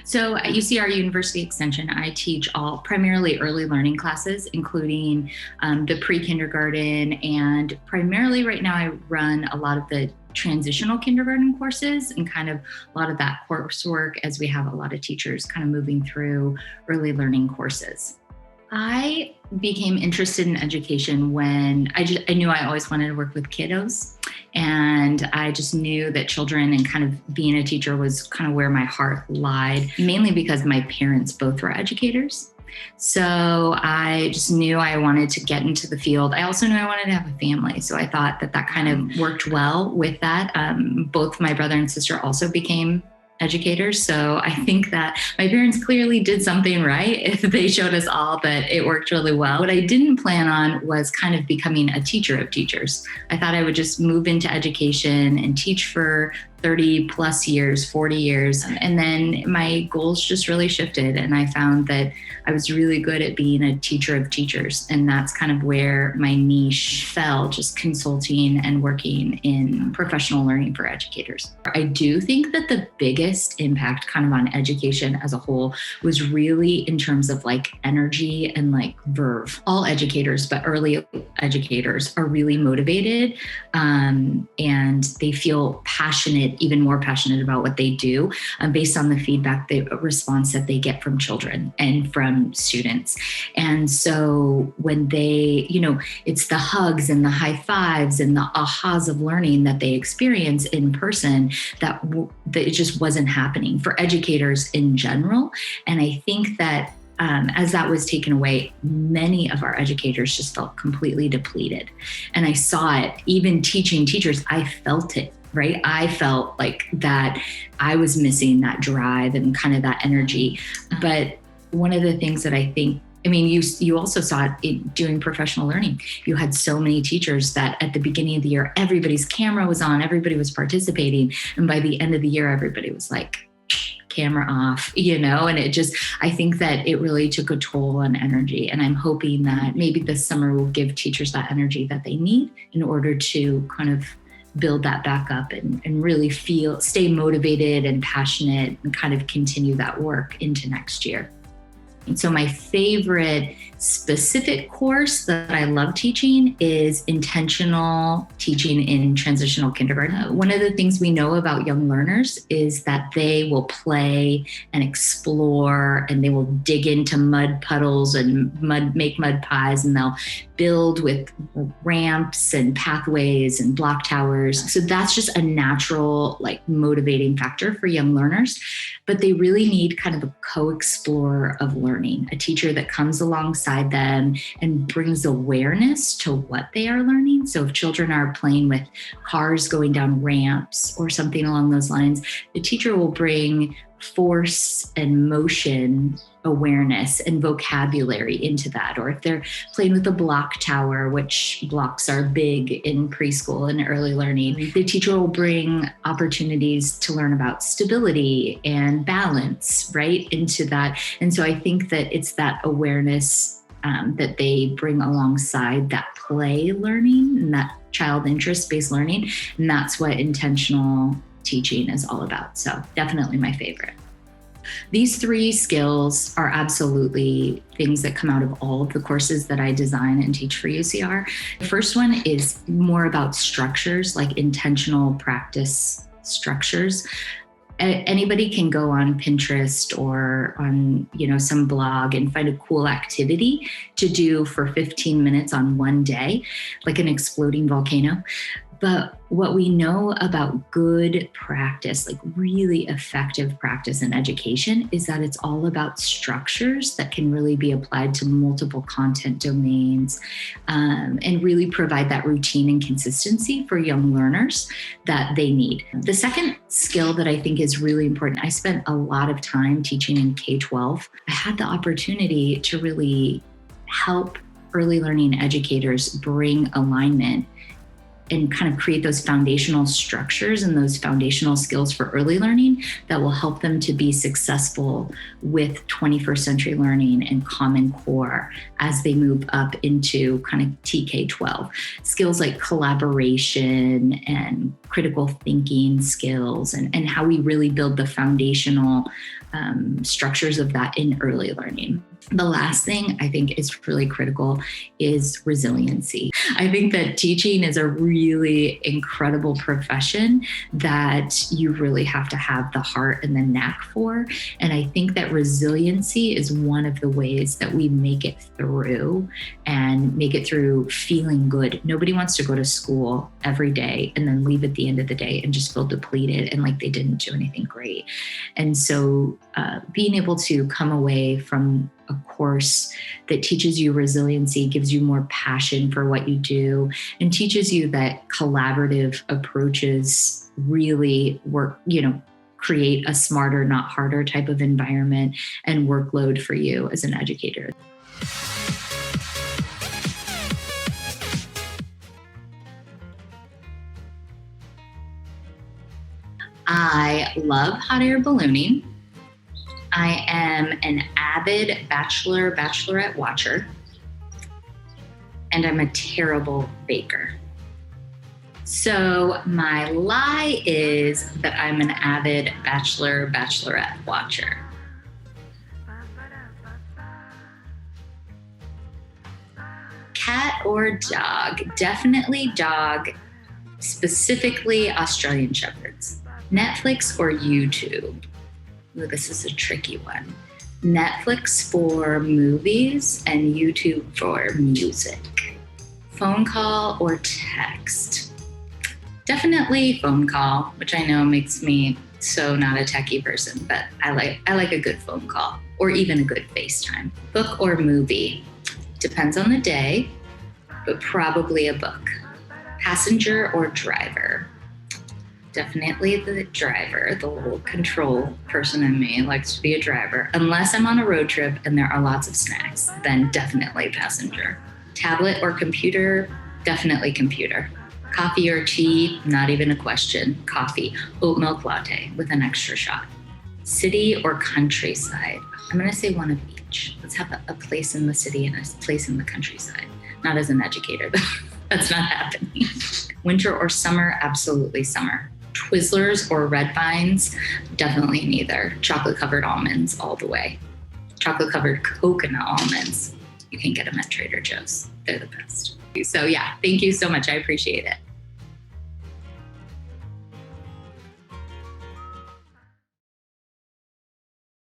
So at UCR University Extension, I teach all primarily early learning classes, including the pre-kindergarten, and primarily right now I run a lot of the transitional kindergarten courses and kind of a lot of that coursework as we have a lot of teachers kind of moving through early learning courses. I became interested in education when I knew I always wanted to work with kiddos. And I just knew that children and kind of being a teacher was kind of where my heart lied, mainly because my parents both were educators. So I just knew I wanted to get into the field. I also knew I wanted to have a family. So I thought that kind of worked well with that. Both my brother and sister also became educators. So I think that my parents clearly did something right if they showed us all that it worked really well. What I didn't plan on was kind of becoming a teacher of teachers. I thought I would just move into education and teach for 30 plus years, 40 years. And then my goals just really shifted. And I found that I was really good at being a teacher of teachers. And that's kind of where my niche fell, just consulting and working in professional learning for educators. I do think that the biggest impact kind of on education as a whole was really in terms of like energy and like verve. All educators, but early educators are really motivated and they feel passionate, even more passionate about what they do based on the feedback, the response that they get from children and from students. And so when they, it's the hugs and the high fives and the ahas of learning that they experience in person that it just wasn't happening for educators in general. And I think that as that was taken away, many of our educators just felt completely depleted. And I saw it, even teaching teachers, I felt it, right? I felt like that I was missing that drive and kind of that energy. But one of the things that I think, you also saw it in doing professional learning. You had so many teachers that at the beginning of the year, everybody's camera was on, everybody was participating. And by the end of the year, everybody was like, camera off, and it just, I think that it really took a toll on energy. And I'm hoping that maybe this summer will give teachers that energy that they need in order to kind of build that back up and really stay motivated and passionate and kind of continue that work into next year. And so my favorite specific course that I love teaching is intentional teaching in transitional kindergarten. One of the things we know about young learners is that they will play and explore and they will dig into mud puddles and make mud pies, and they'll build with ramps and pathways and block towers. So that's just a natural, motivating factor for young learners. But they really need kind of a co-explorer of learning, a teacher that comes alongside them and brings awareness to what they are learning. So if children are playing with cars going down ramps or something along those lines, the teacher will bring force and motion awareness and vocabulary into that. Or if they're playing with a block tower, which blocks are big in preschool and early learning, the teacher will bring opportunities to learn about stability and balance right into that. And so I think that it's that awareness that they bring alongside that play learning and that child interest-based learning. And that's what intentional teaching is all about. So definitely my favorite. These three skills are absolutely things that come out of all of the courses that I design and teach for UCR. The first one is more about structures, like intentional practice structures. Anybody can go on Pinterest or on, some blog and find a cool activity to do for 15 minutes on one day, like an exploding volcano. But what we know about good practice, like really effective practice in education, is that it's all about structures that can really be applied to multiple content domains and really provide that routine and consistency for young learners that they need. The second skill that I think is really important, I spent a lot of time teaching in K-12. I had the opportunity to really help early learning educators bring alignment and kind of create those foundational structures and those foundational skills for early learning that will help them to be successful with 21st century learning and Common Core as they move up into kind of TK-12. Skills like collaboration and critical thinking skills and how we really build the foundational structures of that in early learning. The last thing I think is really critical is resiliency. I think that teaching is a really incredible profession that you really have to have the heart and the knack for. And I think that resiliency is one of the ways that we make it through and make it through feeling good. Nobody wants to go to school every day and then leave at the end of the day and just feel depleted and like they didn't do anything great. And so being able to come away from a course that teaches you resiliency, gives you more passion for what you do, and teaches you that collaborative approaches really work, create a smarter, not harder type of environment and workload for you as an educator. I love hot air ballooning. I am an avid bachelorette watcher, and I'm a terrible baker. So my lie is that I'm an avid bachelorette watcher. Cat or dog? Definitely dog, specifically Australian Shepherds. Netflix or YouTube? Ooh, this is a tricky one. Netflix for movies and YouTube for music. Phone call or text? Definitely phone call, which I know makes me so not a techie person, but I like a good phone call or even a good FaceTime. Book or movie? Depends on the day, but probably a book. Passenger or driver? Definitely the driver. The little control person in me likes to be a driver. Unless I'm on a road trip and there are lots of snacks, then definitely passenger. Tablet or computer? Definitely computer. Coffee or tea? Not even a question. Coffee. Oat milk latte with an extra shot. City or countryside? I'm going to say one of each. Let's have a place in the city and a place in the countryside. Not as an educator, though. That's not happening. Winter or summer? Absolutely summer. Twizzlers or REDVINES? Definitely neither. Chocolate-covered almonds all the way. Chocolate-covered coconut almonds. You can get them at Trader Joe's. They're the best. So yeah, thank you so much. I appreciate it.